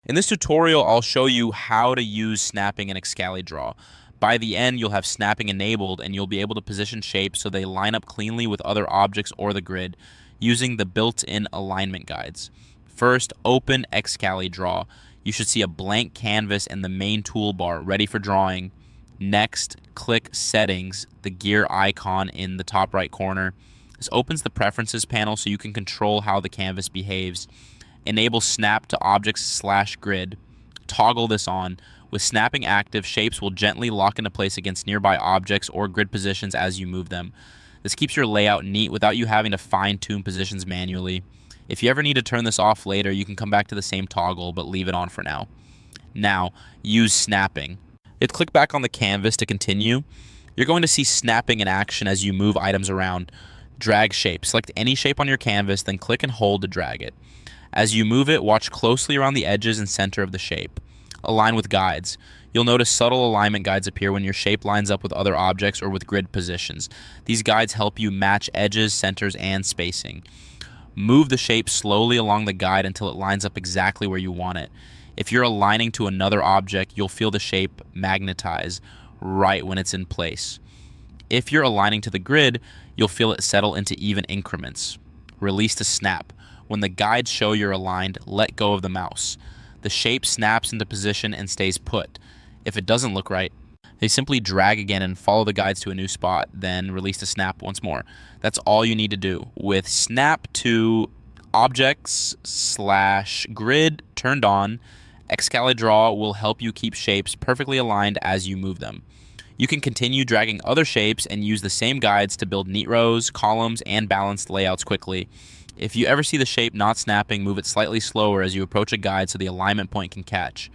In this tutorial, I'll show you how to use snapping in Excalidraw. By the end, you'll have snapping enabled and you'll be able to position shapes so they line up cleanly with other objects or the grid using the built-in alignment guides. First, open Excalidraw. You should see a blank canvas in the main toolbar ready for drawing. Next, click Settings, the gear icon in the top right corner. This opens the Preferences panel so you can control how the canvas behaves. Enable snap to objects/grid. Toggle this on. With snapping active, shapes will gently lock into place against nearby objects or grid positions as you move them. This keeps your layout neat without you having to fine-tune positions manually. If you ever need to turn this off later, you can come back to the same toggle, but leave it on for now. Now, use snapping. Click back on the canvas to continue. You're going to see snapping in action as you move items around. Drag shape. Select any shape on your canvas, then click and hold to drag it. As you move it, watch closely around the edges and center of the shape. Align with guides. You'll notice subtle alignment guides appear when your shape lines up with other objects or with grid positions. These guides help you match edges, centers, and spacing. Move the shape slowly along the guide until it lines up exactly where you want it. If you're aligning to another object, you'll feel the shape magnetize right when it's in place. If you're aligning to the grid, you'll feel it settle into even increments. Release to snap. When the guides show you're aligned, let go of the mouse. The shape snaps into position and stays put. If it doesn't look right, they simply drag again and follow the guides to a new spot, then release to snap once more. That's all you need to do. With snap to objects/grid turned on, Excalidraw will help you keep shapes perfectly aligned as you move them. You can continue dragging other shapes and use the same guides to build neat rows, columns, and balanced layouts quickly. If you ever see the shape not snapping, move it slightly slower as you approach a guide so the alignment point can catch.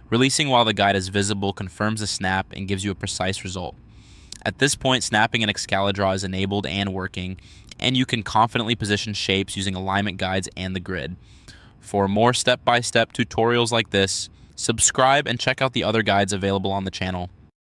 Releasing while the guide is visible confirms the snap and gives you a precise result. At this point, snapping in Excalidraw is enabled and working, and you can confidently position shapes using alignment guides and the grid. For more step-by-step tutorials like this, subscribe and check out the other guides available on the channel.